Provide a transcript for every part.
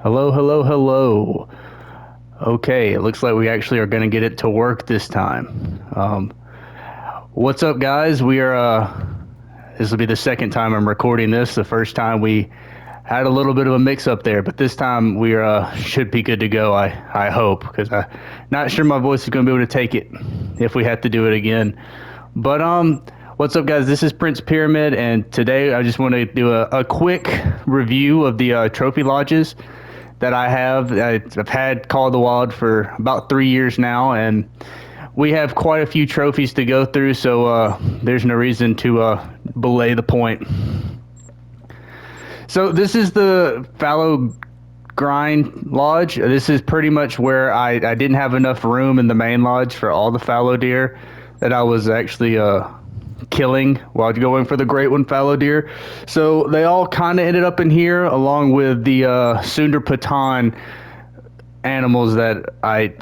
Hello, hello, hello. Okay, it looks like we actually are going to get it to work this time. What's up, guys? This will be the second time I'm recording this. The first time we had a little bit of a mix up there, but this time we should be good to go. I hope, because I'm not sure my voice is going to be able to take it if we have to do it again. But what's up, guys? This is Prince Pyramid, and today I just want to do a quick review of the trophy lodges that I have. I've had Call of the Wild for about 3 years now, and we have quite a few trophies to go through, so there's no reason to belay the point. So this is the fallow grind lodge. This is pretty much where I didn't have enough room in the main lodge for all the fallow deer that I was actually killing while going for the great one fallow deer. So they all kind of ended up in here, along with the Sundar Patan animals that I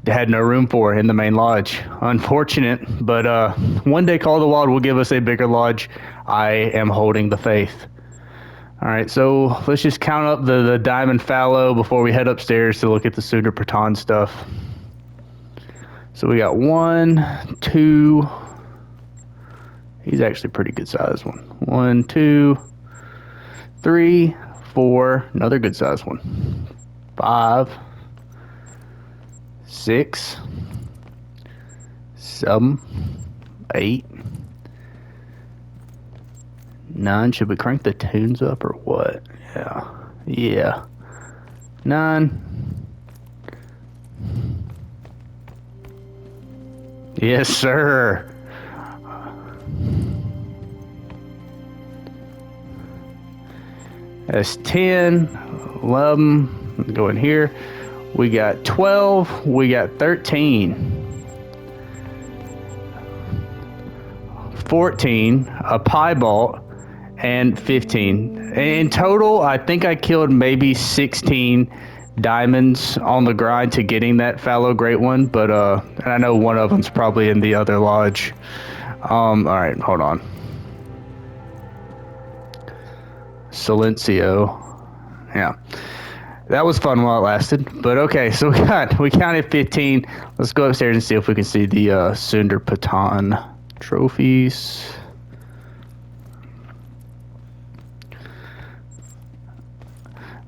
had no room for in the main lodge. Unfortunate, but one day Call of the Wild will give us a bigger lodge. I am holding the faith. All right, so let's just count up the diamond fallow before we head upstairs to look at the Sundar Patan stuff. So we got 1, 2. He's actually a pretty good size one. 1, 2, 3, 4. Another good size one. 5, 6, 7, 8, 9. Should we crank the tunes up or what? Yeah. 9. Yes, sir. That's 10, 11. Go in here. We got 12. We got 13. 14. A piebald. And 15. In total, I think I killed maybe 16 diamonds on the grind to getting that fallow great one, but and I know one of them's probably in the other lodge. All right, hold on. Silencio. Yeah, that was fun while it lasted. But okay, so we counted 15. Let's go upstairs and see if we can see the Sundar Patan trophies.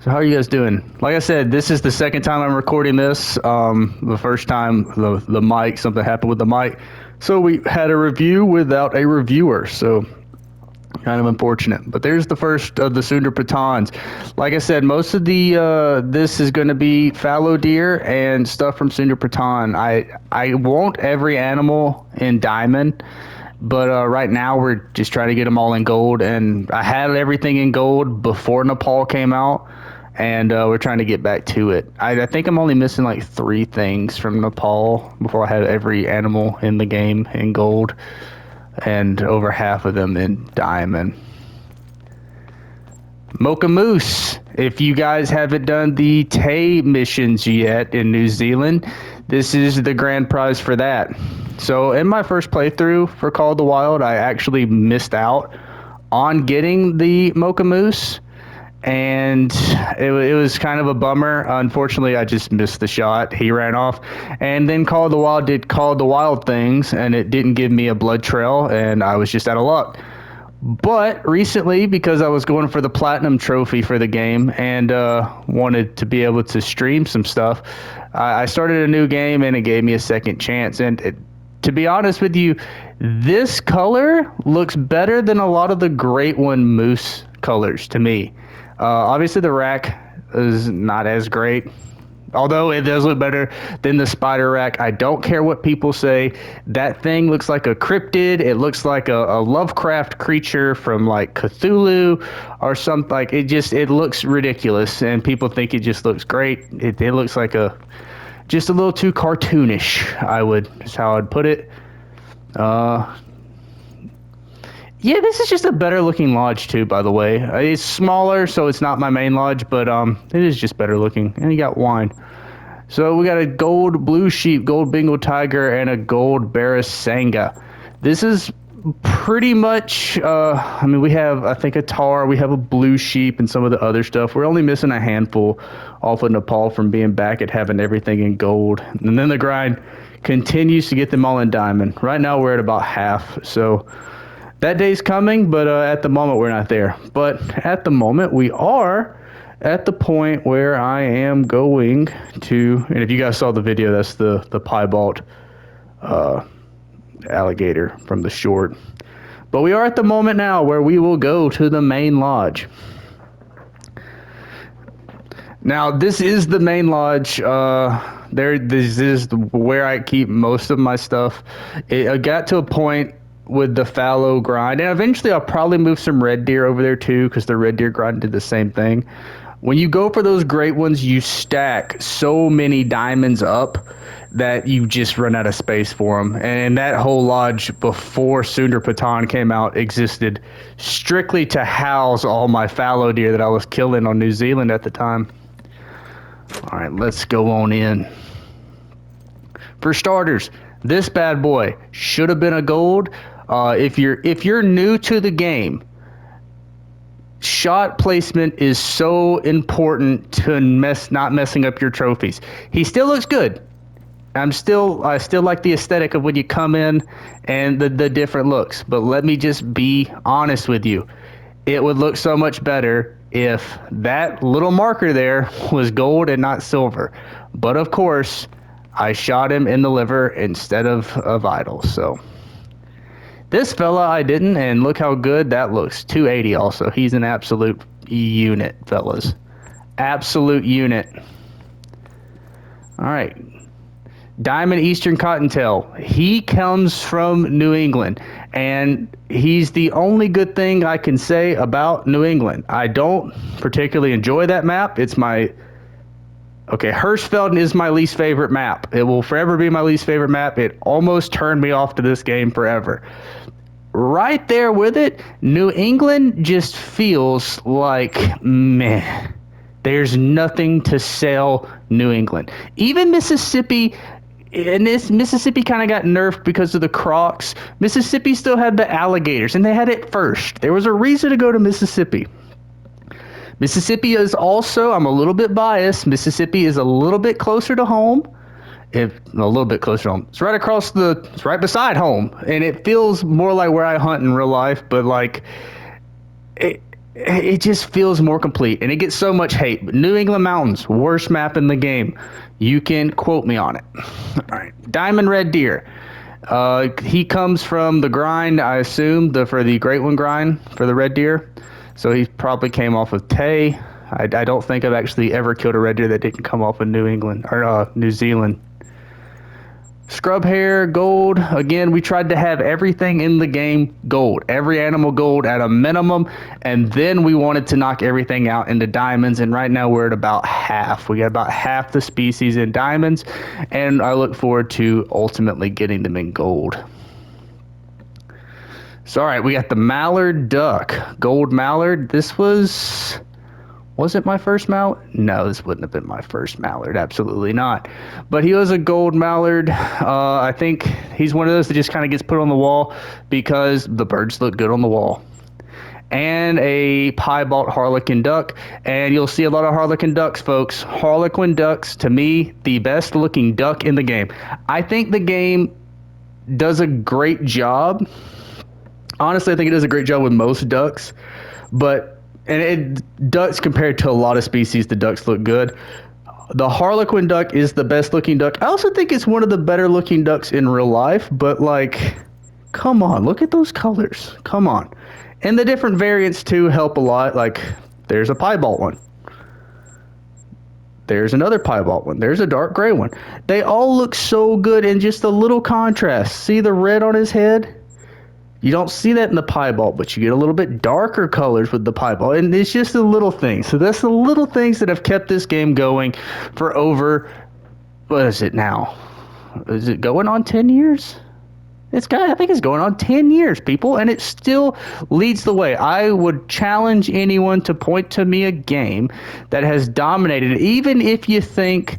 So how are you guys doing? Like I said, this is the second time I'm recording this. The first time, the mic, something happened with the mic. So we had a review without a reviewer. So kind of unfortunate. But there's the first of the Sundar Patans. Like I said, most of the this is going to be fallow deer and stuff from Sundar Patan. I want every animal in diamond. But right now we're just trying to get them all in gold. And I had everything in gold before Nepal came out. And we're trying to get back to it. I think I'm only missing like 3 things from Nepal before I have every animal in the game in gold. And over half of them in diamond. Mocha Moose. If you guys haven't done the Tay missions yet in New Zealand, this is the grand prize for that. So in my first playthrough for Call of the Wild, I actually missed out on getting the Mocha Moose. And it was kind of a bummer. Unfortunately, I just missed the shot. He ran off. And then Call of the Wild did Call of the Wild things, and it didn't give me a blood trail, and I was just out of luck. But recently, because I was going for the platinum trophy for the game and wanted to be able to stream some stuff, I started a new game, and it gave me a second chance. And to be honest with you, this color looks better than a lot of the Great One Moose colors to me. Obviously, the rack is not as great, although it does look better than the spider rack. I don't care what people say. That thing looks like a cryptid. It looks like a Lovecraft creature from like Cthulhu or something. Like it looks ridiculous, and people think it just looks great. It looks like just a little too cartoonish. Is how I'd put it. Yeah, this is just a better looking lodge too, by the way. It's smaller, so it's not my main lodge, but it is just better looking. And you got wine. So we got a gold blue sheep, gold Bengal tiger, and a gold Barasanga. This is Pretty much, I mean, we have, I think, a tar, we have a blue sheep, and some of the other stuff. We're only missing a handful off of Nepal from being back at having everything in gold. And then the grind continues to get them all in diamond. Right now, we're at about half. So that day's coming, but at the moment, we're not there. But at the moment, we are at the point where I am going to, and if you guys saw the video, that's the piebald alligator from the short. But we are at the moment now where we will go to the main lodge. Now, this is the main lodge. This is where I keep most of my stuff. It got to a point with the fallow grind, and eventually I'll probably move some red deer over there too, because the red deer grind did the same thing. When you go for those great ones, you stack so many diamonds up that you just run out of space for them. And that whole lodge before Sundar Patan came out existed strictly to house all my fallow deer that I was killing on New Zealand at the time. All right, let's go on in. For starters, this bad boy should have been a gold. If you're new to the game, shot placement is so important to not messing up your trophies. He still looks good. I still like the aesthetic of when you come in and the different looks. But let me just be honest with you. It would look so much better if that little marker there was gold and not silver. But of course, I shot him in the liver instead of a vital. So this fella I didn't, and look how good that looks. 280 also. He's an absolute unit, fellas. Absolute unit. All right. Diamond Eastern Cottontail. He comes from New England, and he's the only good thing I can say about New England. I don't particularly enjoy that map. It's my... Okay, Hirschfelden is my least favorite map. It will forever be my least favorite map. It almost turned me off to this game forever. Right there with it, New England just feels like, meh. There's nothing to sell New England. Even Mississippi... And Mississippi kind of got nerfed because of the crocs. Mississippi still had the alligators, and they had it first. There was a reason to go to Mississippi. Mississippi is also, I'm a little bit biased, Mississippi is a little bit closer to home. A little bit closer to home. It's it's right beside home. And it feels more like where I hunt in real life, but like, it just feels more complete, and it gets so much hate. But New England Mountains, worst map in the game. You can quote me on it. All right, Diamond Red Deer. He comes from the grind, I assume, for the Great One grind for the red deer. So he probably came off of Tay. I don't think I've actually ever killed a red deer that didn't come off of New England or New Zealand. Scrub hair, gold. Again, we tried to have everything in the game gold. Every animal gold at a minimum. And then we wanted to knock everything out into diamonds. And right now we're at about half. We got about half the species in diamonds. And I look forward to ultimately getting them in gold. So, all right, we got the mallard duck. Gold mallard. This was it my first mallard? No, this wouldn't have been my first mallard. Absolutely not. But he was a gold mallard. I think he's one of those that just kind of gets put on the wall because the birds look good on the wall. And a piebald harlequin duck. And you'll see a lot of harlequin ducks, folks. Harlequin ducks, to me, the best looking duck in the game. I think the game does a great job. Honestly, I think it does a great job with most ducks. Ducks compared to a lot of species, the ducks look good. The harlequin duck is the best looking duck. I also think it's one of the better looking ducks in real life, but like, come on, look at those colors. Come on. And the different variants too help a lot. Like, there's a piebald one. There's another piebald one. There's a dark gray one. They all look so good in just a little contrast. See the red on his head? You don't see that in the piebald, but you get a little bit darker colors with the piebald. And it's just the little things. So that's the little things that have kept this game going for over, what is it now? Is it going on 10 years? I think it's going on 10 years, people, and it still leads the way. I would challenge anyone to point to me a game that has dominated, even if you think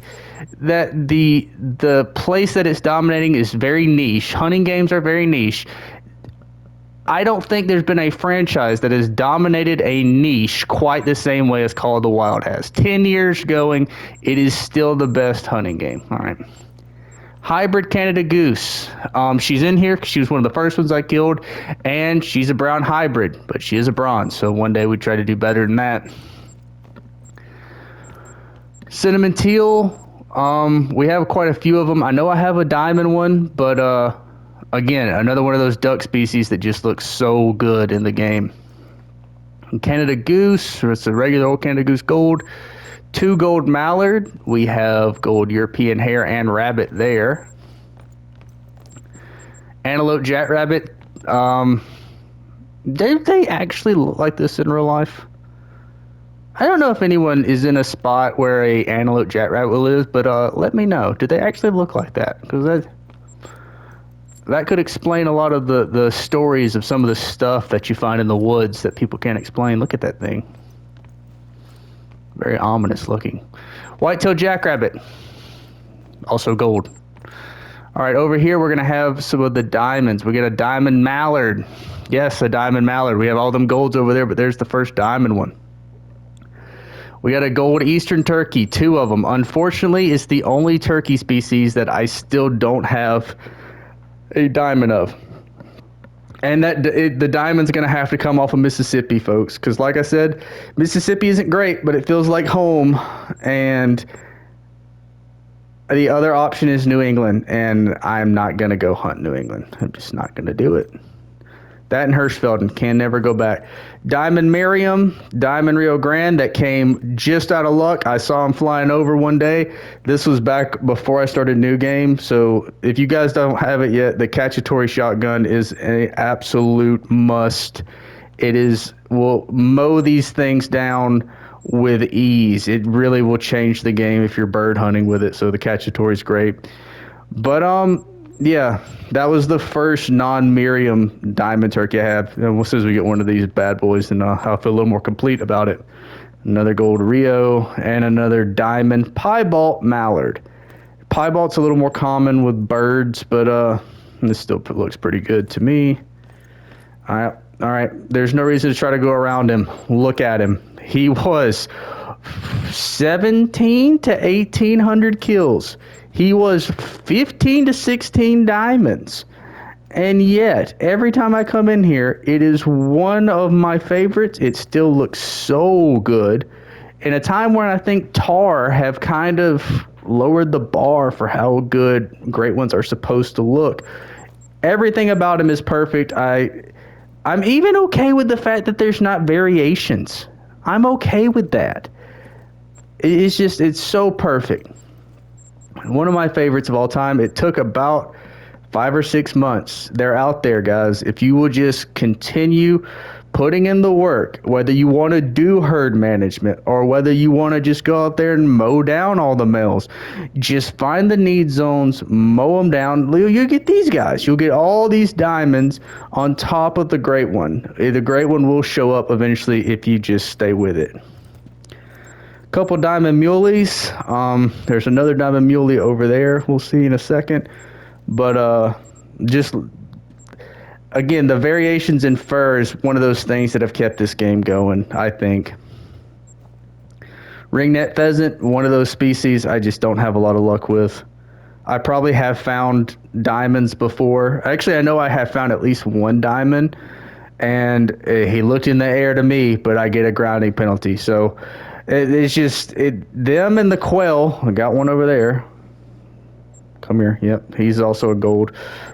that the place that it's dominating is very niche. Hunting games are very niche. I don't think there's been a franchise that has dominated a niche quite the same way as Call of the Wild has. 10 years going, it is still the best hunting game. All right. Hybrid Canada Goose. She's in here because she was one of the first ones I killed, and she's a brown hybrid, but she is a bronze, so one day we try to do better than that. Cinnamon teal. We have quite a few of them. I know I have a diamond one, but again, another one of those duck species that just looks so good in the game. Canada Goose, it's a regular old Canada Goose gold. 2 gold mallard. We have gold European hare and rabbit there. Antelope jackrabbit. Do they actually look like this in real life? I don't know if anyone is in a spot where a antelope jackrabbit lives, but let me know. Do they actually look like that? Because that could explain a lot of the stories of some of the stuff that you find in the woods that people can't explain. Look at that thing. Very ominous looking. White-tailed jackrabbit. Also gold. All right, over here we're going to have some of the diamonds. We get a diamond mallard. Yes, a diamond mallard. We have all them golds over there, but there's the first diamond one. We got a gold eastern turkey, 2 of them. Unfortunately, it's the only turkey species that I still don't have a diamond of. And the diamond's going to have to come off of Mississippi, folks, because like I said, Mississippi isn't great, but it feels like home. And the other option is New England, and I'm not going to go hunt New England. I'm just not going to do it. That and Hirschfelden can never go back. Diamond Merriam, Diamond Rio Grande, that came just out of luck. I saw him flying over one day. This was back before I started New Game. So if you guys don't have it yet, the Cacciatore shotgun is an absolute must. Will mow these things down with ease. It really will change the game if you're bird hunting with it. So the Cacciatore is great. But yeah, that was the first non-Miriam diamond turkey I have. And as soon as we get one of these bad boys, and I'll feel a little more complete about it. Another gold Rio and another diamond piebald mallard. Piebald's a little more common with birds, but this still looks pretty good to me. All right. There's no reason to try to go around him. Look at him. He was 17 to 1,800 kills. He was 15 to 16 diamonds. And yet, every time I come in here, it is one of my favorites. It still looks so good. In a time where I think tar have kind of lowered the bar for how good great ones are supposed to look. Everything about him is perfect. I'm even okay with the fact that there's not variations. I'm okay with that. It's so perfect. One of my favorites of all time. It took about 5 or 6 months. They're out there, guys. If you will just continue putting in the work, whether you want to do herd management or whether you want to just go out there and mow down all the males, just find the need zones, mow them down. You'll get these guys. You'll get all these diamonds on top of the great one. The great one will show up eventually if you just stay with it. Couple diamond muleys. There's another diamond muley over there. We'll see in a second. But just again, the variations in fur is one of those things that have kept this game going, I think. Ringneck pheasant, one of those species I just don't have a lot of luck with. I probably have found diamonds before. Actually, I know I have found at least one diamond, and he looked in the air to me, but I get a grounding penalty. So it's just them and the quail. I got one over there. Come here. Yep, he's also a gold.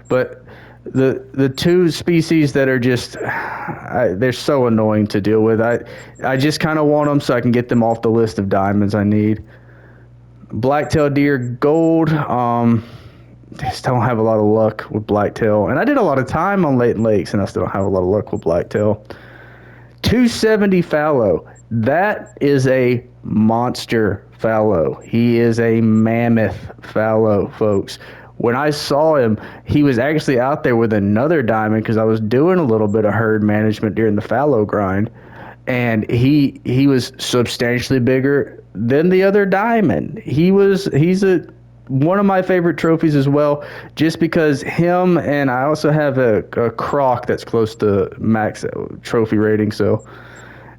But the two species that are just they're so annoying to deal with. I just kind of want them so I can get them off the list of diamonds I need. Black-tailed deer gold. Just don't have a lot of luck with blacktail, and I did a lot of time on Leighton Lakes, and I still don't have a lot of luck with blacktail. 270 fallow. That is a monster fallow. He is a mammoth fallow, folks. When I saw him, he was actually out there with another diamond because I was doing a little bit of herd management during the fallow grind, and he was substantially bigger than the other diamond. He's a one of my favorite trophies as well, just because him, and I also have a croc that's close to max trophy rating, so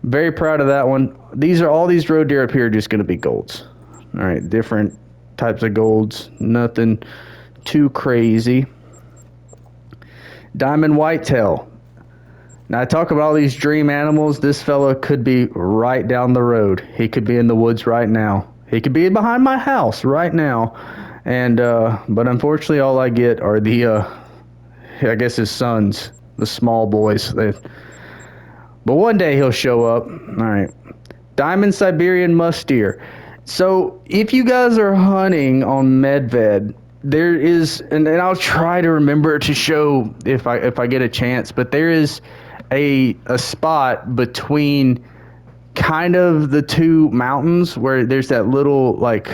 very proud of that one. All these road deer up here are just going to be golds. All right, different types of golds, nothing too crazy. Diamond whitetail. Now I talk about all these dream animals. This fella could be right down the road. He could be in the woods right now. He could be behind my house right now. And but unfortunately, all I get are the I guess his sons, the small boys. But one day he'll show up. All right, diamond Siberian musk deer. So if you guys are hunting on Medved, there is, and I'll try to remember to show if I get a chance, but there is a spot between kind of the two mountains where there's that little like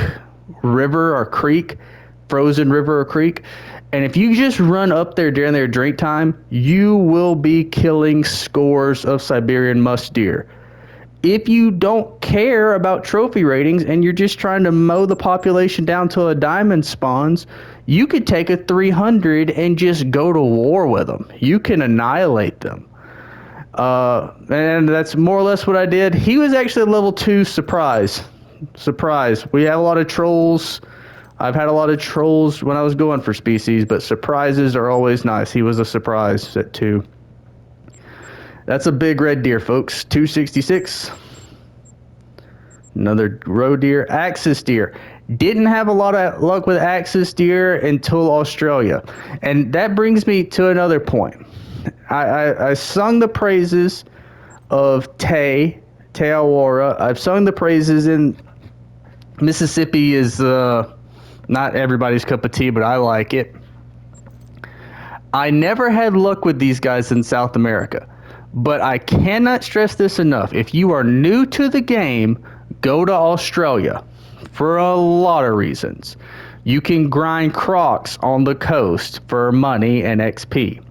river or creek, frozen river or creek. And if you just run up there during their drink time, you will be killing scores of Siberian musk deer. If you don't care about trophy ratings and you're just trying to mow the population down till a diamond spawns, you could take a 300 and just go to war with them. You can annihilate them. And that's more or less what I did. He was actually a level 2 surprise. We have a lot of trolls. I've had a lot of trolls when I was going for species, but surprises are always nice. He was a surprise at 2. That's a big red deer, folks. 266. Another roe deer. Axis deer. Didn't have a lot of luck with axis deer until Australia. And that brings me to another point. I sung the praises of Te Aurora. I've sung the praises in Mississippi is not everybody's cup of tea, but I like it. I never had luck with these guys in South America, but I cannot stress this enough. If you are new to the game, go to Australia for a lot of reasons. You can grind crocs on the coast for money and XP.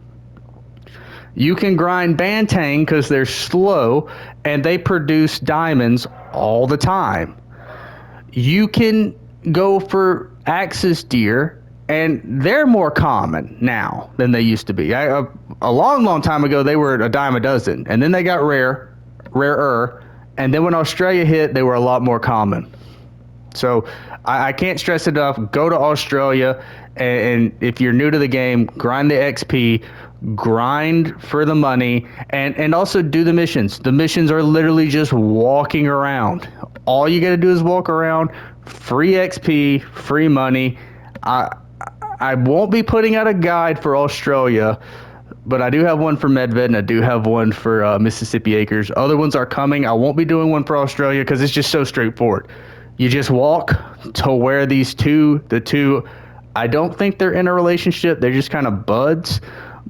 You can grind bantang because they're slow and they produce diamonds all the time. You can go for axis deer, and they're more common now than they used to be. A long time ago, they were a dime a dozen, and then they got rarer, and then when Australia hit, they were a lot more common. So I can't stress enough, go to Australia, and if you're new to the game, grind the XP, grind for the money, and also do the missions. The missions are literally just walking around. All you got to do is walk around, free XP, free money. I won't be putting out a guide for Australia, but I do have one for Medved, and I do have one for Mississippi Acres. Other ones are coming. I won't be doing one for Australia because it's just so straightforward. You just walk to where the two, I don't think they're in a relationship. They're just kind of buds,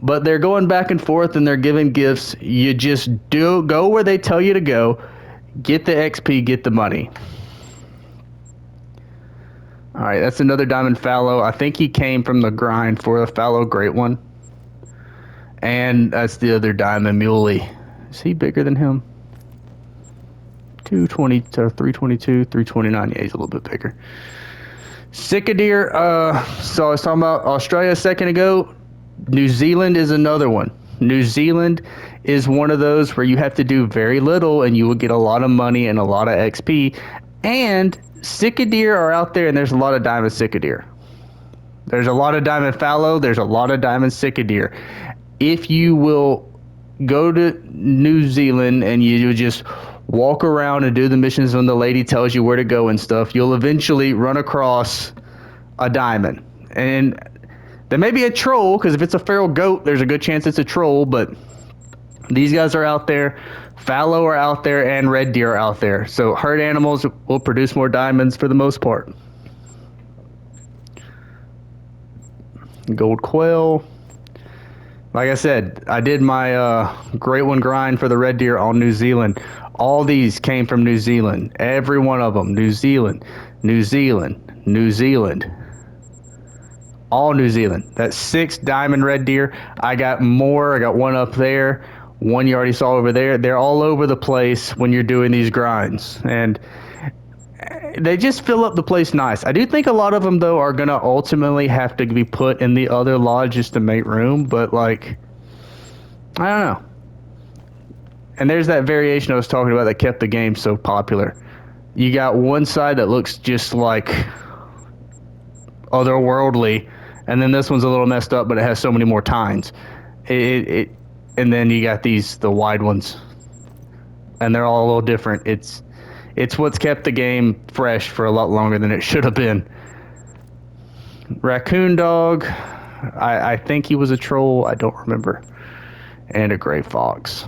but they're going back and forth and they're giving gifts. You just go where they tell you to go, get the XP, get the money. All right, that's another diamond fallow. I think he came from the grind for the fallow great one. And that's the other diamond muley. Is he bigger than him? 220 to 322, 329. Yeah, he's a little bit bigger. Sika deer. So I was talking about Australia a second ago. New Zealand is another one. New Zealand is one of those where you have to do very little and you will get a lot of money and a lot of XP. And Sika deer are out there, and there's a lot of diamond Sika deer. There's a lot of diamond fallow. There's a lot of diamond Sika deer. If you will go to New Zealand and you just walk around and do the missions when the lady tells you where to go and stuff, you'll eventually run across a diamond. And there may be a troll, because if it's a feral goat, there's a good chance it's a troll, but these guys are out there. Fallow are out there, and red deer are out there. So herd animals will produce more diamonds for the most part. Gold quail. Like I said, I did my great one grind for the red deer on New Zealand. All these came from New Zealand. Every one of them. New Zealand, New Zealand, New Zealand. All New Zealand. That's 6 diamond red deer. I got more. I got one up there. One you already saw over there. They're all over the place when you're doing these grinds. And They just fill up the place nice. I do think a lot of them, though, are going to ultimately have to be put in the other lodge just to make room, but, like, I don't know. And there's that variation I was talking about that kept the game so popular. You got one side that looks just like otherworldly, and then this one's a little messed up, but it has so many more tines. And then you got the wide ones, and they're all a little different. It's what's kept the game fresh for a lot longer than it should have been. Raccoon Dog, I think he was a troll. I don't remember. And a gray fox.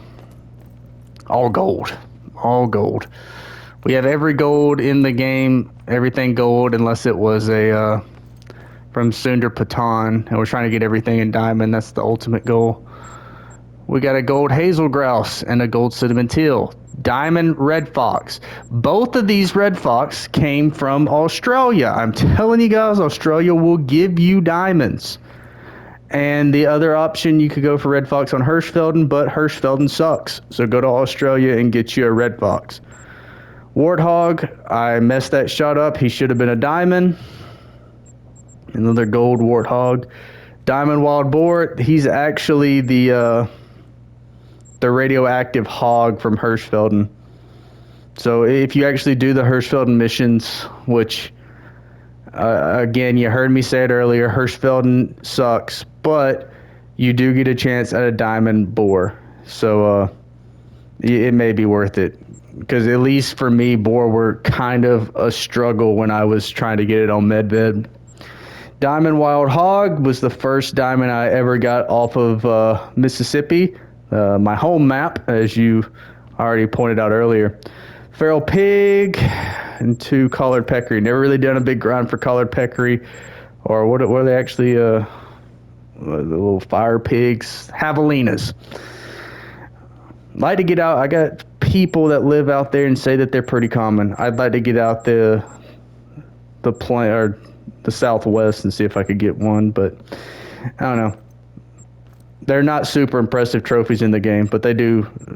All gold. All gold. We have every gold in the game. Everything gold unless it was a from Sundar Patan. And we're trying to get everything in diamond. That's the ultimate goal. We got a gold hazel grouse and a gold cinnamon teal. Diamond red fox. Both of these red fox came from Australia. I'm telling you guys, Australia will give you diamonds. And the other option, you could go for red fox on Hirschfelden, but Hirschfelden sucks. So go to Australia and get you a red fox. Warthog, I messed that shot up. He should have been a diamond. Another gold warthog. Diamond wild boar, he's actually the radioactive hog from Hirschfelden. So if you actually do the Hirschfelden missions, which again, you heard me say it earlier, Hirschfelden sucks, but you do get a chance at a diamond boar. So it may be worth it. Because at least for me, boar were kind of a struggle when I was trying to get it on Medved. Diamond Wild Hog was the first diamond I ever got off of Mississippi, my home map, as you already pointed out earlier. Feral Pig and 2 Collared Peccary. Never really done a big grind for Collared Peccary, or what are they actually, the little fire pigs, javelinas. Like to get out. I got people that live out there and say that they're pretty common. I'd like to get out the Southwest and see if I could get one, but I don't know. They're not super impressive trophies in the game, but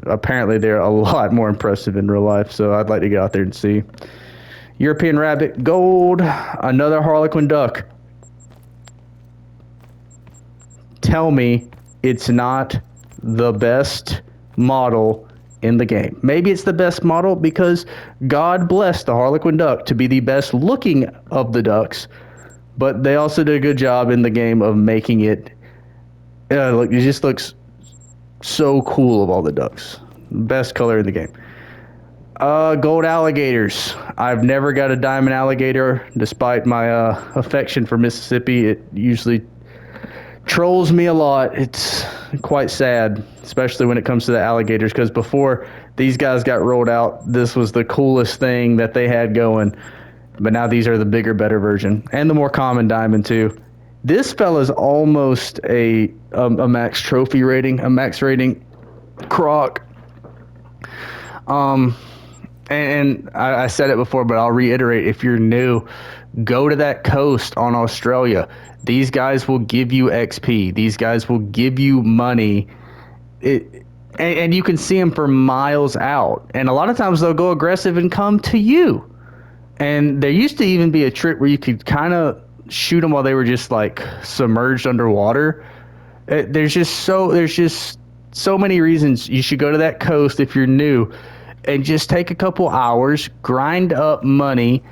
apparently they're a lot more impressive in real life, so I'd like to get out there and see. European Rabbit Gold, another Harlequin Duck. Tell me it's not the best model in the game. Maybe it's the best model because God blessed the Harlequin Duck to be the best looking of the ducks, but they also did a good job in the game of making it look. It just looks so cool of all the ducks. Best color in the game. Gold alligators. I've never got a diamond alligator, despite my affection for Mississippi. It usually trolls me a lot. It's quite sad, especially when it comes to the alligators, because before these guys got rolled out, this was the coolest thing that they had going. But now these are the bigger, better version, and the more common diamond too. This fella's almost a max trophy rating, a max rating croc. And I said it before, but I'll reiterate, if you're new, go to that coast on Australia. These guys will give you XP. These guys will give you money. And you can see them for miles out. And a lot of times they'll go aggressive and come to you. And there used to even be a trick where you could kind of shoot them while they were just like submerged underwater. There's just so many reasons you should go to that coast if you're new and just take a couple hours, grind up money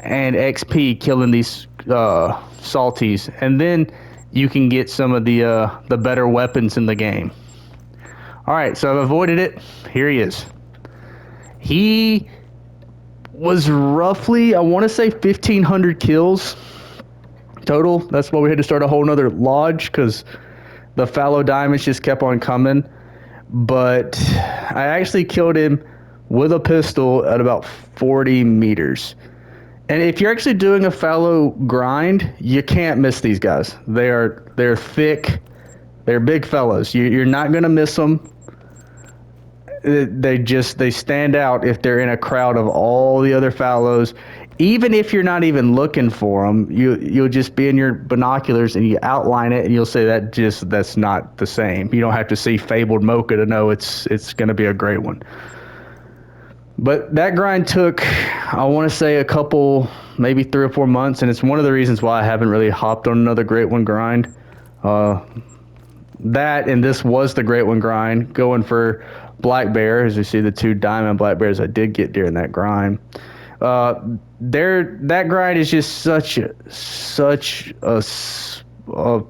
and XP killing these salties, and then you can get some of the better weapons in the game. All right, so I've avoided it. Here he is. He was roughly, I want to say 1,500 kills total. That's why we had to start a whole nother lodge, because the fallow diamonds just kept on coming. But I actually killed him with a pistol at about 40 meters. And if you're actually doing a fallow grind, you can't miss these guys. They're thick. They're big fellas. You're not going to miss them. They stand out if they're in a crowd of all the other fallows. Even if you're not even looking for them, you'll just be in your binoculars and you outline it and you'll say that's not the same. You don't have to see Fabled Mocha to know it's going to be a great one. But that grind took, I want to say, a couple, maybe 3 or 4 months, and it's one of the reasons why I haven't really hopped on another Great One grind. That and this was the Great One grind, going for black bear, as you see the 2 diamond black bears I did get during that grind. That grind is just such a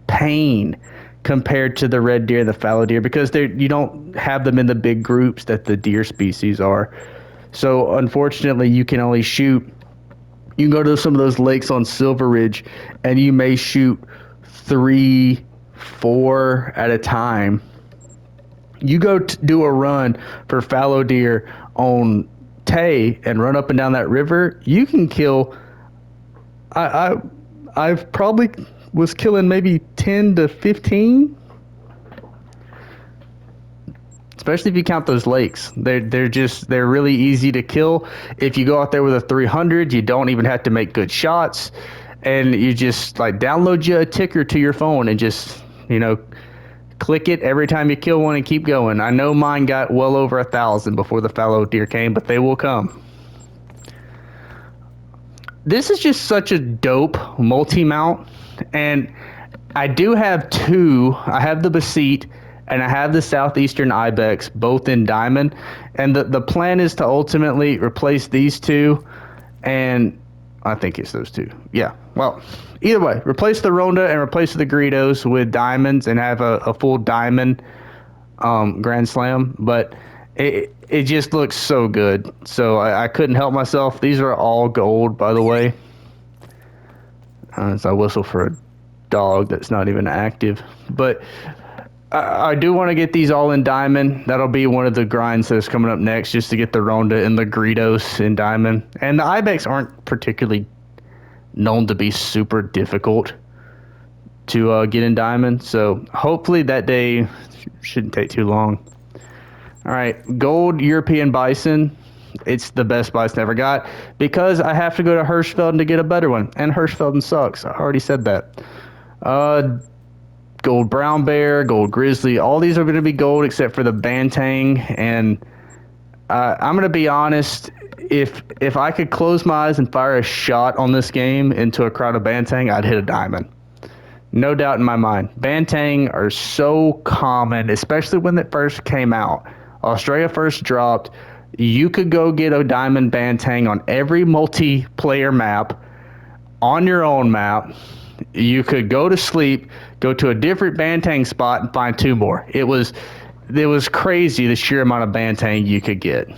pain compared to the red deer and the fallow deer, because you don't have them in the big groups that the deer species are. So unfortunately, you can only shoot. You can go to some of those lakes on Silver Ridge, and you may shoot 3, 4 at a time. You go do a run for fallow deer on Tay and run up and down that river, you can kill. I've probably was killing maybe 10 to 15, especially if you count those lakes. They're really easy to kill. If you go out there with a 300, you don't even have to make good shots, and you just like download you a ticker to your phone and just click it every time you kill one and keep going. I know mine got well over 1,000 before the fallow deer came, but they will come. This is just such a dope multi-mount, and I do have 2. I have the Besit and I have the Southeastern Ibex, both in diamond, and the plan is to ultimately replace these 2, and I think it's those 2. Yeah, well, either way, replace the Ronda and replace the Greedos with diamonds and have a full diamond Grand Slam, but it just looks so good. So I couldn't help myself. These are all gold, by the way. So I whistle for a dog that's not even active. But I do want to get these all in diamond. That'll be one of the grinds that's coming up next, just to get the Ronda and the Greedos in diamond. And the Ibex aren't particularly known to be super difficult to get in diamond. So hopefully that day shouldn't take too long. All right, gold European bison. It's the best bison I ever got, because I have to go to Hirschfelden to get a better one, and Hirschfelden sucks. I already said that. Gold brown bear, gold grizzly. All these are going to be gold except for the bantang. And I'm going to be honest. If I could close my eyes and fire a shot on this game into a crowd of bantang, I'd hit a diamond. No doubt in my mind. Bantang are so common, especially when it first came out. Australia first dropped. You could go get a diamond bantang on every multiplayer map, on your own map. You could go to sleep, go to a different bantang spot, and find 2 more. It was crazy, the sheer amount of bantang you could get.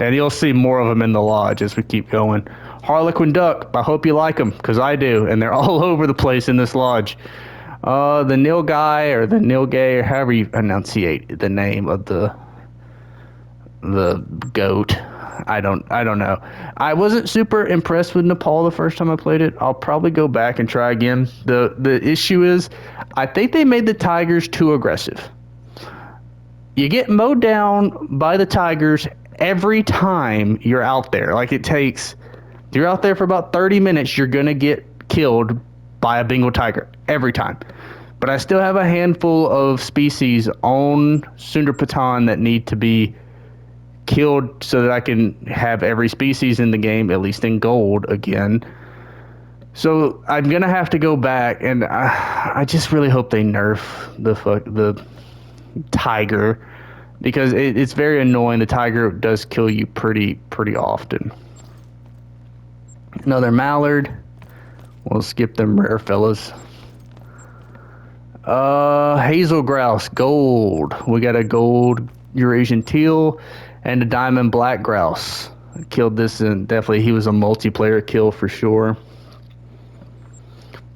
And you'll see more of them in the lodge as we keep going. Harlequin duck, I hope you like them, because I do, and they're all over the place in this lodge. The Nilgai, or the Nilgay, or however you enunciate the name of the goat. I don't know. I wasn't super impressed with Nepal the first time I played it. I'll probably go back and try again. The issue is, I think they made the tigers too aggressive. You get mowed down by the tigers every time you're out there. Like, you're out there for about 30 minutes, you're going to get killed by a Bengal tiger every time. But I still have a handful of species on Sundarpatan that need to be killed so that I can have every species in the game, at least in gold, again. So I'm going to have to go back, and I just really hope they nerf the tiger, because it's very annoying. The tiger does kill you pretty often. Another mallard. We'll skip them rare fellas. Hazel grouse, gold. We got a gold Eurasian teal and a diamond black grouse. Killed this, and definitely he was a multiplayer kill for sure.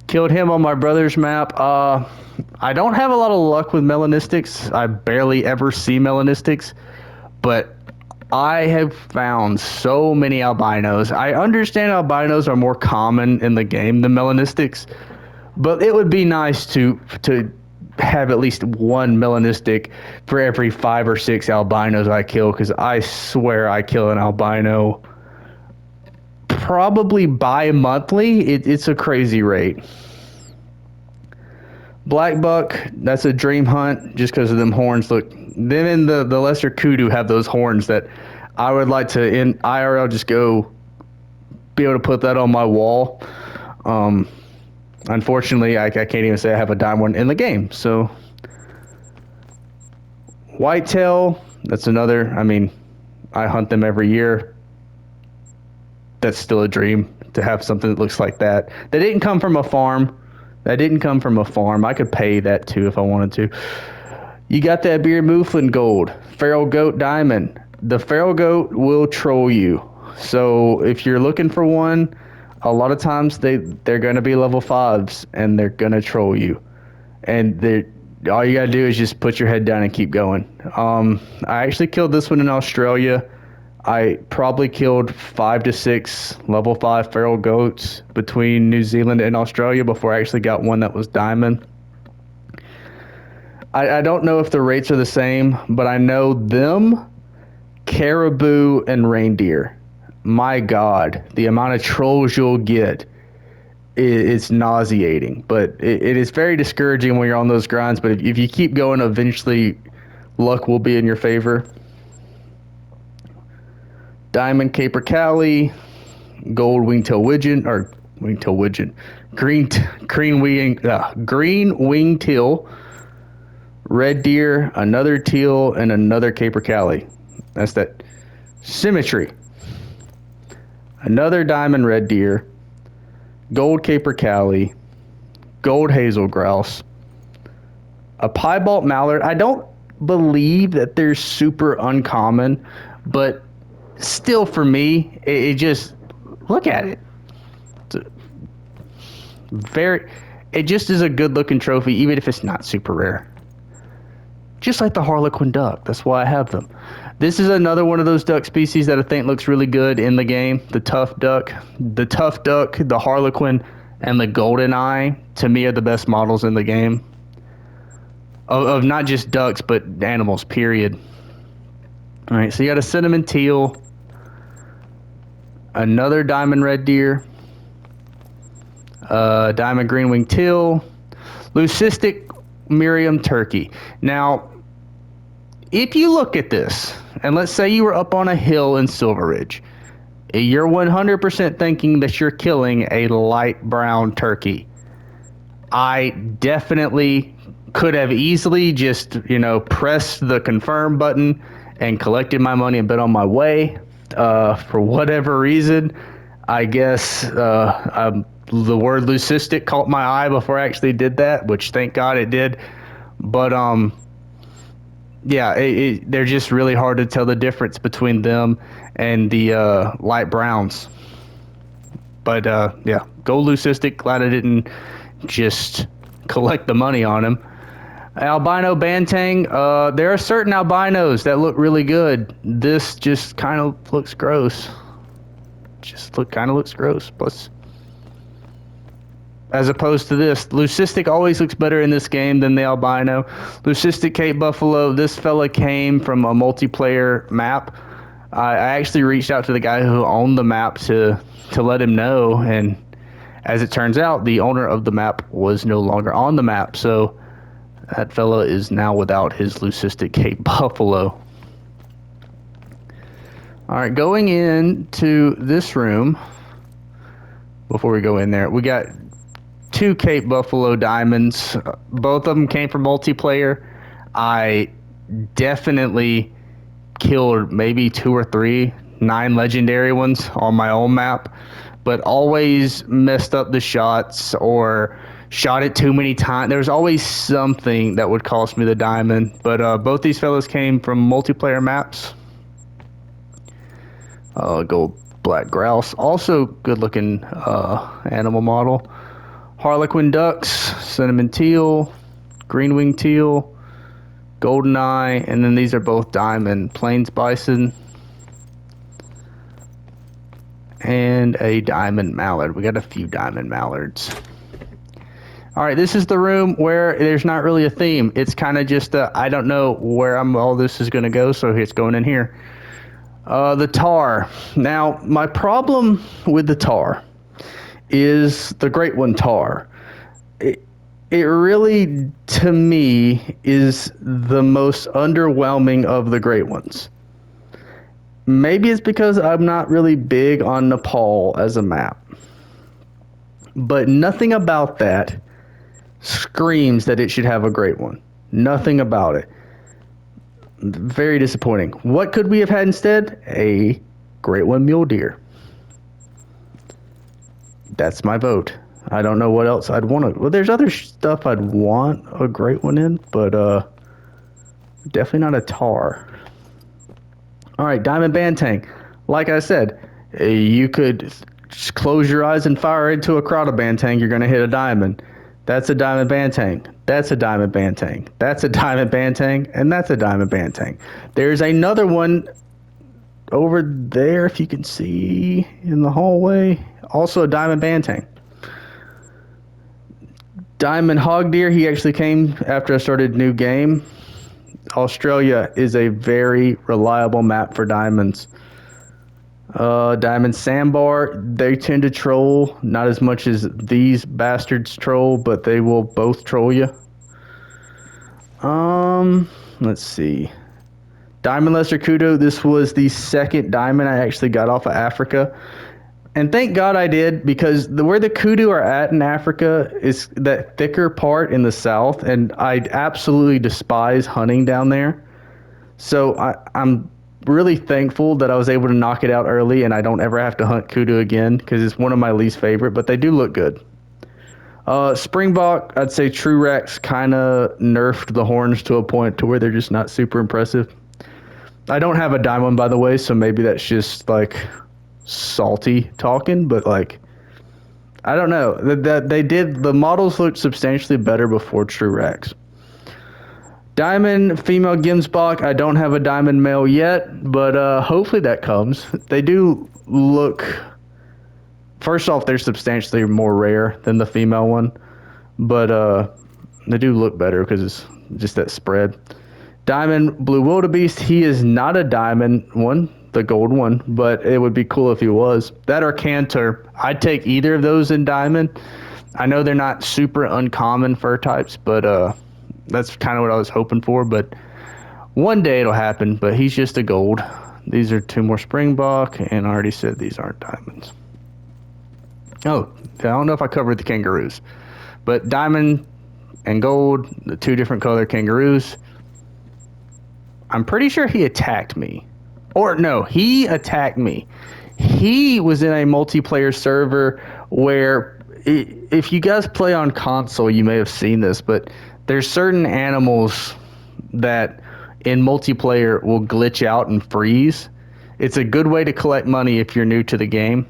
Killed him on my brother's map. I don't have a lot of luck with melanistics. I barely ever see melanistics, but I have found so many albinos. I understand albinos are more common in the game than melanistics, but it would be nice to have at least one melanistic for every 5 or 6 albinos I kill, because I swear I kill an albino probably bi-monthly. It's a crazy rate. Black buck, that's a dream hunt just because of them horns. Look, them and the lesser kudu have those horns that I would like to, in IRL, just go be able to put that on my wall. Unfortunately, I can't even say I have a diamond one in the game. So, whitetail, that's another. I mean, I hunt them every year. That's still a dream to have something that looks like that. That didn't come from a farm. I could pay that too if I wanted to. You got that beer Mouflin gold, feral goat diamond. The feral goat will troll you. So if you're looking for one, a lot of times they're gonna be level 5s and they're gonna troll you. And all you gotta do is just put your head down and keep going. I actually killed this one in Australia. I probably killed 5 to 6 level 5 feral goats between New Zealand and Australia before I actually got one that was diamond. I don't know if the rates are the same, but I know them, caribou, and reindeer. My God, the amount of trolls you'll get is nauseating. But it is very discouraging when you're on those grinds. But if you keep going, eventually luck will be in your favor. Diamond capercaillie, gold wingtail widgeon, green wing teal, red deer, another teal, and another capercaillie. That's that symmetry. Another diamond red deer, gold capercaillie, gold hazel grouse, a piebald mallard. I don't believe that they're super uncommon, but still for me, it just, look at it. It just is a good looking trophy, even if it's not super rare. Just like the harlequin duck. That's why I have them. This is another one of those duck species that I think looks really good in the game. The tough duck, the harlequin, and the golden eye, to me, are the best models in the game. Of not just ducks, but animals, period. All right, so you got a cinnamon teal, another diamond red deer, diamond green wing teal, leucistic Miriam turkey. Now, if you look at this, and let's say you were up on a hill in Silver Ridge, you're 100% thinking that you're killing a light brown turkey. I definitely could have easily just, pressed the confirm button and collected my money and been on my way. For whatever reason, I guess the word leucistic caught my eye before I actually did that, which thank God it did. But yeah, they're just really hard to tell the difference between them and the light browns. But yeah, go leucistic. Glad I didn't just collect the money on him. Albino bantang. There are certain albinos that look really good. This just kind of looks gross. Kind of looks gross. Plus, as opposed to this, leucistic always looks better in this game than the albino. Leucistic Cape Buffalo. This fella came from a multiplayer map. I actually reached out to the guy who owned the map to let him know, and as it turns out, the owner of the map was no longer on the map, so that fella is now without his leucistic Cape Buffalo. All right, going into this room, before we go in there, we got 2 Cape Buffalo diamonds. Both of them came from multiplayer. I definitely killed maybe 2 or 3 9 legendary ones on my own map, but always messed up the shots or shot it too many times. There's always something that would cost me the diamond, but both these fellas came from multiplayer maps. Gold black grouse, also good looking animal model. Harlequin ducks, cinnamon teal, green wing teal, golden eye, and then these are both diamond. Plains bison and a diamond mallard. We got a few diamond mallards. All right, this is the room where there's not really a theme. It's kind of just I don't know where all this is going to go, so it's going in here. The tar. Now, my problem with the tar is the Great One tar. It really, to me, is the most underwhelming of the Great Ones. Maybe it's because I'm not really big on Nepal as a map. But nothing about that screams that it should have a great one. Nothing about it. Very disappointing. What could we have had instead? A great one mule deer. That's my vote. I don't know what else I'd want to. Well, there's other stuff I'd want a great one in, but definitely not a tar. All right, diamond bantang. Like I said, you could just close your eyes and fire into a crowd of bantang. You're gonna hit a diamond. That's a diamond bantang. That's a diamond bantang. That's a diamond bantang, and that's a diamond bantang. There's another one over there, if you can see in the hallway. Also a diamond bantang. Diamond hog deer, he actually came after I started new game. Australia is a very reliable map for diamonds. Diamond sandbar, they tend to troll, not as much as these bastards troll, but they will both troll you. Let's see. Diamond Lester Kudo, this was the second diamond I actually got off of Africa. And thank God I did, because where the kudu are at in Africa is that thicker part in the south, and I absolutely despise hunting down there. So I'm really thankful that I was able to knock it out early, and I don't ever have to hunt kudu again, because it's one of my least favorite, but they do look good. Springbok, I'd say Trurex kind of nerfed the horns to a point to where they're just not super impressive. I don't have a diamond, by the way, so maybe that's just like salty talking, but like I don't know. That they did, the models looked substantially better before Trurex. Diamond female Gemsbok, I don't have a diamond male yet, but hopefully that comes. They do look, first off, they're substantially more rare than the female one, but they do look better because it's just that spread. Diamond blue wildebeest, he is not a diamond one, the gold one, but it would be cool if he was. That or Cantor, I'd take either of those in diamond. I know they're not super uncommon fur types, but that's kind of what I was hoping for, but one day it'll happen, but he's just a gold. These are two more Springbok, and I already said these aren't diamonds. Oh, I don't know if I covered the kangaroos, but diamond and gold, the two different color kangaroos. I'm pretty sure he attacked me. Or no, he attacked me. He was in a multiplayer server where, if you guys play on console, you may have seen this, but there's certain animals that in multiplayer will glitch out and freeze. It's a good way to collect money if you're new to the game,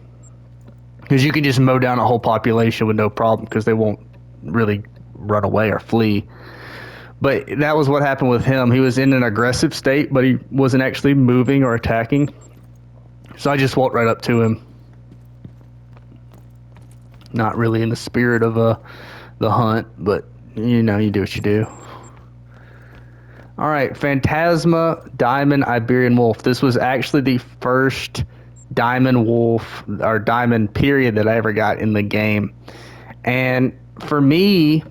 because you can just mow down a whole population with no problem because they won't really run away or flee. But that was what happened with him. He was in an aggressive state, but he wasn't actually moving or attacking. So I just walked right up to him. Not really in the spirit of the hunt, but you know, you do what you do. All right, Phantasma Diamond Iberian Wolf. This was actually the first diamond wolf or diamond period that I ever got in the game. And for me,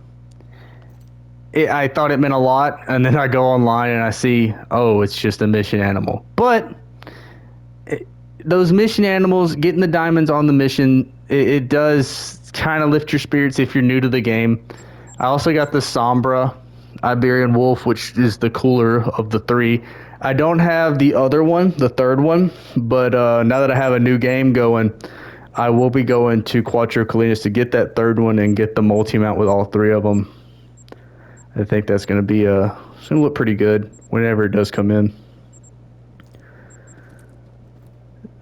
I thought it meant a lot, and then I go online and I see, oh, it's just a mission animal. But those mission animals, getting the diamonds on the mission, it does kind of lift your spirits if you're new to the game. I also got the Sombra Iberian Wolf, which is the cooler of the three. I don't have the other one, the third one, but now that I have a new game going, I will be going to Cuatro Colinas to get that third one and get the multi-mount with all three of them. I think that's going to be it's going to look pretty good whenever it does come in.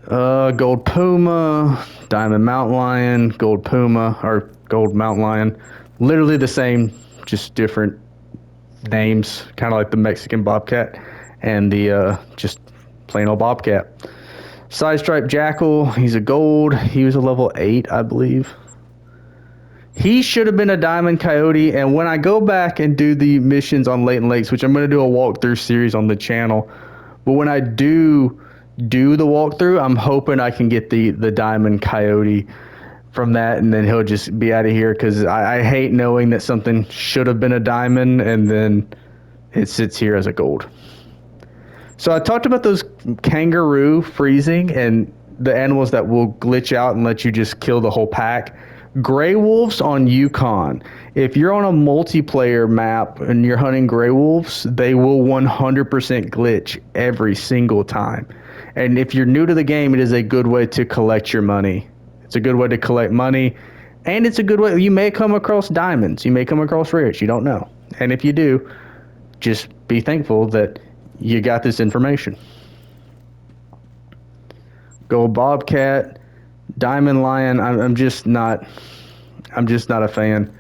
Gold Puma, Diamond Mountain Lion, Gold Puma, or Gold Mountain Lion. Literally the same, just different names, kind of like the Mexican Bobcat and the just plain old Bobcat. Side Stripe Jackal, he's a gold. He was a level 8, I believe. He should have been a diamond coyote, and when I go back and do the missions on Leighton Lakes, which I'm going to do a walkthrough series on the channel, but when I do the walkthrough, I'm hoping I can get the diamond coyote from that, and then he'll just be out of here, because I hate knowing that something should have been a diamond, and then it sits here as a gold. So I talked about those kangaroo freezing and the animals that will glitch out and let you just kill the whole pack. Gray wolves on Yukon. If you're on a multiplayer map and you're hunting gray wolves, they will 100% glitch every single time. And if you're new to the game, it is a good way to collect your money. It's a good way to collect money, and it's a good way. You may come across diamonds. You may come across rares. You don't know. And if you do, just be thankful that you got this information. Gold Bobcat, Diamond Lion. I'm just not. I'm just not a fan.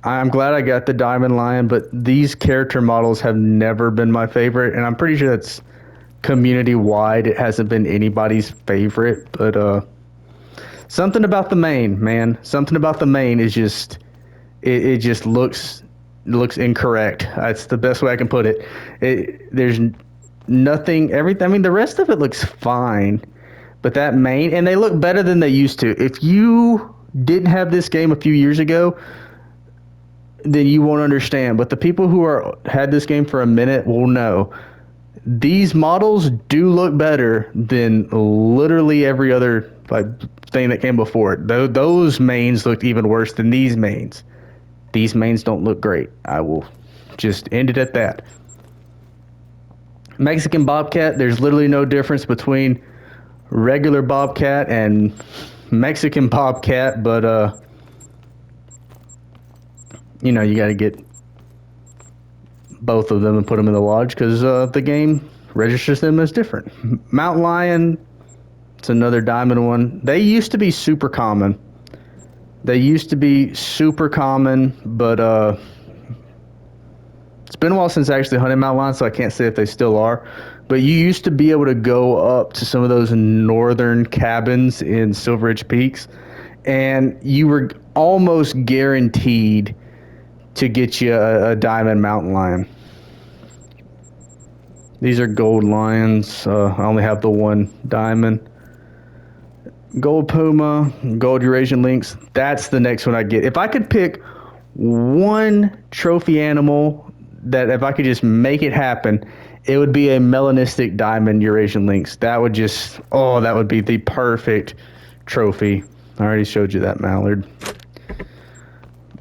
I'm glad I got the Diamond Lion, but these character models have never been my favorite, and I'm pretty sure that's community wide. It hasn't been anybody's favorite, but something about the main, man. Something about the main is just it just looks incorrect. That's the best way I can put it. There's nothing. Everything. I mean, the rest of it looks fine, but that main, and they look better than they used to. If you didn't have this game a few years ago, then you won't understand. But the people who had this game for a minute will know. These models do look better than literally every other thing that came before it. Those mains looked even worse than these mains. These mains don't look great. I will just end it at that. Mexican Bobcat, there's literally no difference between regular Bobcat and Mexican Bobcat, but you got to get both of them and put them in the lodge because the game registers them as different. Mountain Lion, it's another diamond one. They used to be super common. But it's been a while since I actually hunted mountain lions, so I can't say if they still are. But you used to be able to go up to some of those northern cabins in Silver Ridge Peaks, and you were almost guaranteed to get you a diamond mountain lion. These are gold lions. I only have the one diamond. Gold puma, gold Eurasian lynx. That's the next one I get. If I could pick one trophy animal that if I could just make it happen, it would be a melanistic diamond Eurasian lynx. That would be the perfect trophy. I already showed you that mallard.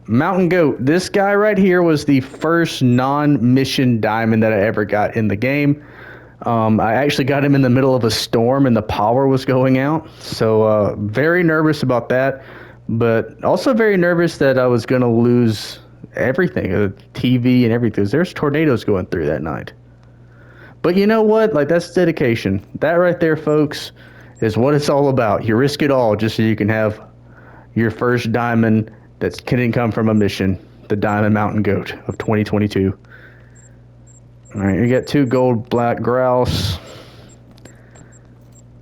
Mountain goat. This guy right here was the first non-mission diamond that I ever got in the game. I actually got him in the middle of a storm and the power was going out. So very nervous about that, but also very nervous that I was going to lose everything, TV and everything. There's tornadoes going through that night. But you know what? That's dedication. That right there, folks, is what it's all about. You risk it all just so you can have your first diamond that didn't come from a mission, the Diamond Mountain Goat of 2022. All right, you got 2 gold black grouse,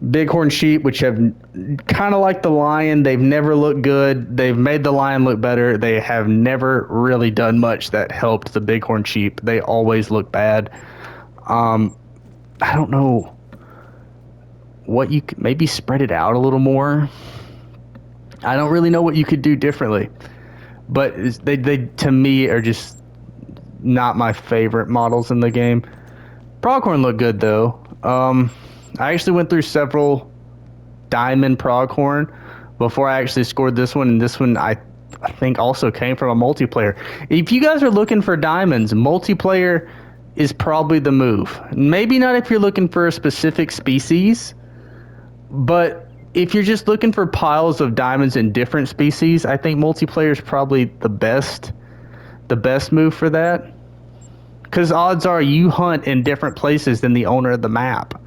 bighorn sheep, which have kind of like the lion. They've never looked good. They've made the lion look better. They have never really done much that helped the bighorn sheep. They always look bad. I don't know what you could maybe spread it out a little more. I don't really know what you could do differently, but they to me are just not my favorite models in the game. Pronghorn look good though. I actually went through several diamond pronghorn before I actually scored this one, and this one I think also came from a multiplayer. If you guys are looking for diamonds, multiplayer is probably the move. Maybe not if you're looking for a specific species, but if you're just looking for piles of diamonds in different species, I think multiplayer is probably the best move for that, because odds are you hunt in different places than the owner of the map,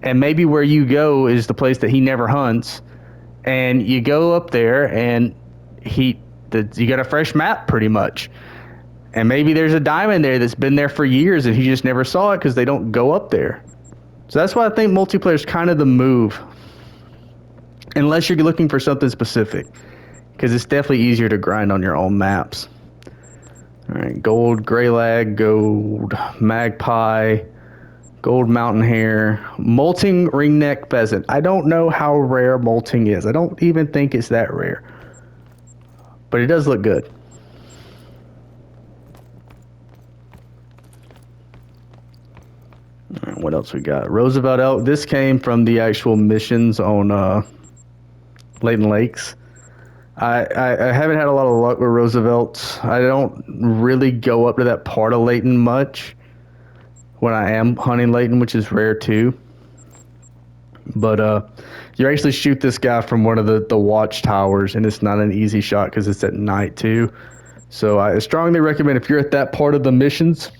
and maybe where you go is the place that he never hunts, and you go up there and you got a fresh map pretty much, and maybe there's a diamond there that's been there for years and he just never saw it because they don't go up there. So that's why I think multiplayer is kind of the move, unless you're looking for something specific, because it's definitely easier to grind on your own maps. All right, gold graylag, gold magpie, gold mountain hare, molting ringneck pheasant. I don't know how rare molting is. I don't even think it's that rare, but it does look good. All right, what else we got? Roosevelt elk. This came from the actual missions on Layton Lakes. I haven't had a lot of luck with Roosevelts. I don't really go up to that part of Layton much when I am hunting Layton, which is rare too. But you actually shoot this guy from one of the watchtowers, and it's not an easy shot because it's at night too. So I strongly recommend if you're at that part of the missions,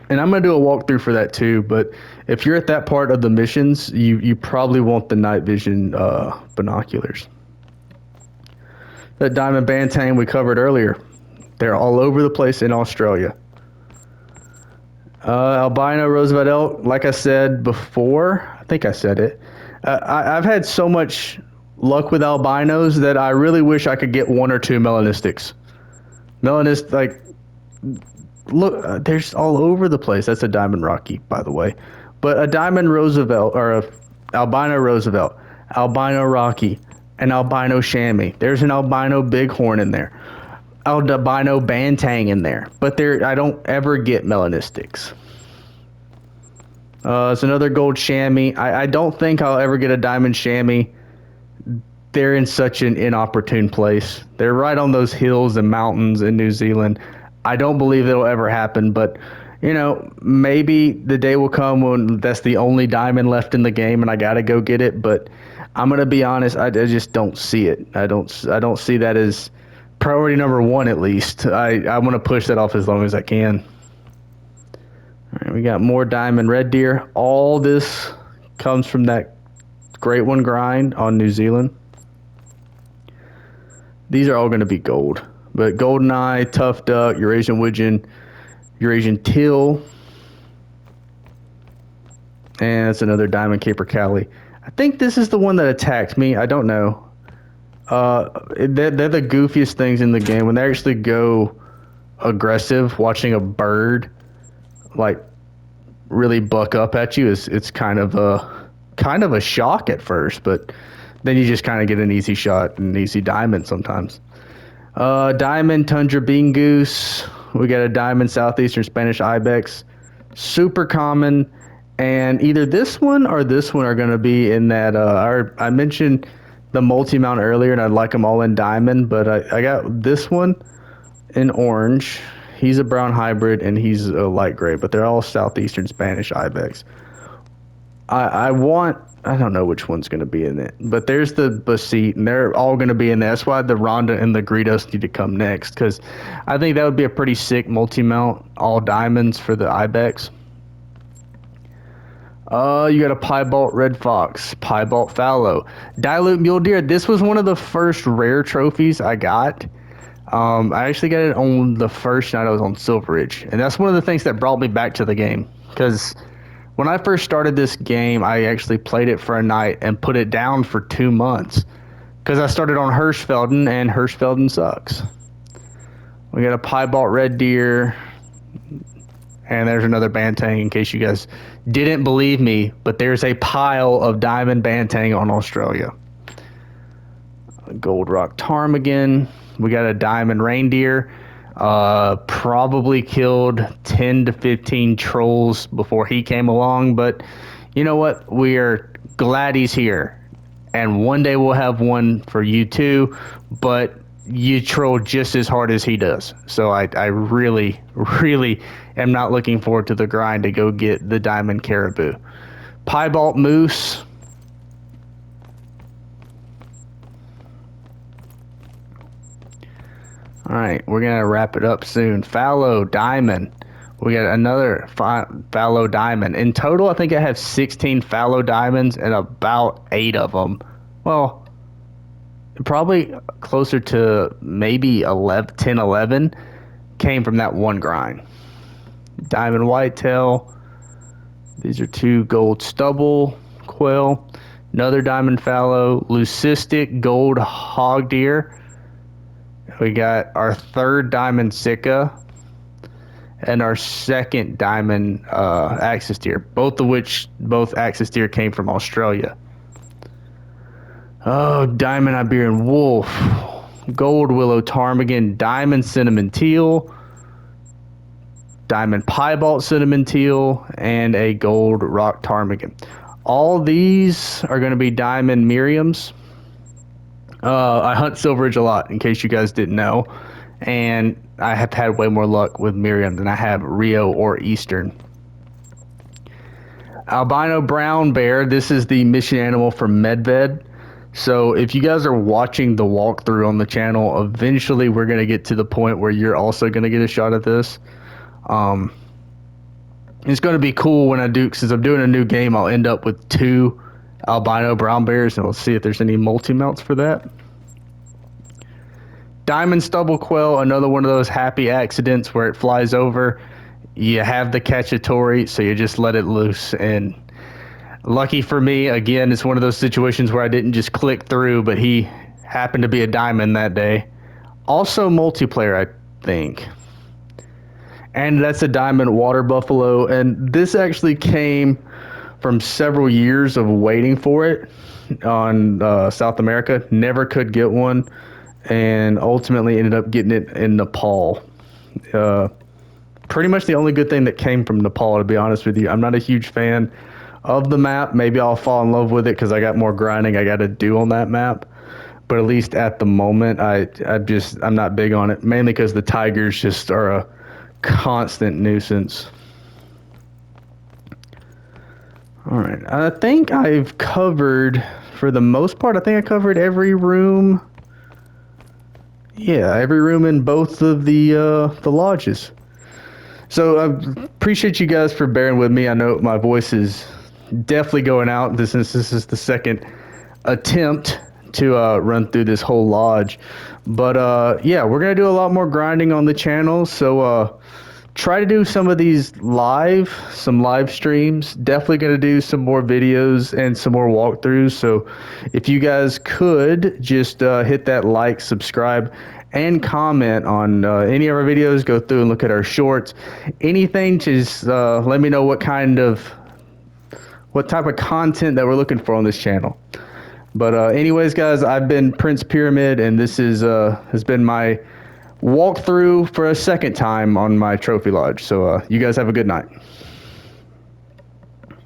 and I'm going to do a walkthrough for that too, but if you're at that part of the missions, you probably want the night vision binoculars. That diamond bantang we covered earlier, they're all over the place in Australia. Albino Roosevelt elk, like I said before, I think I said it. I've had so much luck with albinos that I really wish I could get one or two melanistics. Like, look, there's all over the place. That's a diamond Rocky, by the way. But a diamond Roosevelt, or a albino Roosevelt, albino Rocky, an albino chamois. There's an albino bighorn in there. Albino bantang in there. But I don't ever get melanistics. It's another gold chamois. I don't think I'll ever get a diamond chamois. They're in such an inopportune place. They're right on those hills and mountains in New Zealand. I don't believe it'll ever happen, but maybe the day will come when that's the only diamond left in the game and I got to go get it, but I'm going to be honest, I just don't see it. I don't see that as priority number one, at least. I want to push that off as long as I can. All right, we got more diamond red deer. All this comes from that Great One grind on New Zealand. These are all going to be gold. But goldeneye, tough duck, Eurasian widgeon, Eurasian teal, and it's another diamond capercaillie. I think this is the one that attacked me. I don't know. They're the goofiest things in the game. When they actually go aggressive, watching a bird like really buck up at you it's kind of a shock at first, but then you just kind of get an easy shot and an easy diamond sometimes. Diamond tundra bean goose. We got a diamond southeastern Spanish ibex. Super common, and either this one or this one are going to be in that. I mentioned the multi-mount earlier, and I'd like them all in diamond, but I got this one in orange. He's a brown hybrid, and he's a light gray, but they're all southeastern Spanish ibex. I don't know which one's going to be in it, but there's the Basit, and they're all going to be in there. That's why the Ronda and the Greedos need to come next, because I think that would be a pretty sick multi-mount, all diamonds for the Ibex. You got a piebald red fox, piebald fallow, dilute mule deer. This was one of the first rare trophies I got. I actually got it on the first night I was on Silver Ridge, and that's one of the things that brought me back to the game, because when I first started this game, I actually played it for a night and put it down for 2 months because I started on Hirschfelden, and Hirschfelden sucks. We got a piebald red deer, and there's another bantang in case you guys didn't believe me, but there's a pile of diamond bantang on Australia. A gold rock ptarmigan. We got a diamond reindeer. Probably killed 10 to 15 trolls before he came along, but you know what? We are glad he's here, and one day we'll have one for you too, but you troll just as hard as he does. So I really am not looking forward to the grind to go get the diamond caribou. Piebald moose. All right, we're going to wrap it up soon. Fallow diamond. We got another fallow diamond. In total, I think I have 16 fallow diamonds, and about 8 of them, well, probably closer to maybe 10, 11, came from that one grind. Diamond whitetail. These are 2 gold stubble quail. Another diamond fallow. Leucistic gold hog deer. We got our 3rd diamond Sika and our 2nd diamond axis deer, both axis deer came from Australia. Oh, diamond Iberian wolf, gold willow ptarmigan, diamond cinnamon teal, diamond piebald cinnamon teal, and a gold rock ptarmigan. All these are going to be diamond Miriams. I hunt Silveridge a lot, in case you guys didn't know, and I have had way more luck with Miriam than I have Rio or Eastern. Albino brown bear, this is the mission animal for Medved. So if you guys are watching the walkthrough on the channel, eventually we're going to get to the point where you're also going to get a shot at this. It's going to be cool when I do, since I'm doing a new game, I'll end up with 2 albino brown bears, and we'll see if there's any multi-mounts for that. Diamond stubble quail, another one of those happy accidents where it flies over. You have the cacciatore, so you just let it loose. And lucky for me, again, it's one of those situations where I didn't just click through, but he happened to be a diamond that day. Also multiplayer, I think. And that's a diamond water buffalo. And this actually came from several years of waiting for it on South America. Never could get one, and ultimately ended up getting it in Nepal. Pretty much the only good thing that came from Nepal, to be honest with you. I'm not a huge fan of the map. Maybe I'll fall in love with it because I got more grinding I got to do on that map. But at least at the moment, I'm not big on it, mainly because the tigers just are a constant nuisance. All right, I think I've covered, for the most part, I think I covered every room. Yeah, every room in both of the lodges. So I appreciate you guys for bearing with me. I know my voice is definitely going out. This is the second attempt to run through this whole lodge. But yeah, we're going to do a lot more grinding on the channel. So try to do some of these some live streams. Definitely going to do some more videos and some more walkthroughs. So if you guys could just hit that like, subscribe, and comment on any of our videos. Go through and look at our shorts. Anything, just let me know what type of content that we're looking for on this channel. But anyways, guys, I've been Prince Pyramid, and this has been my walkthrough for a second time on my trophy lodge. So you guys have a good night.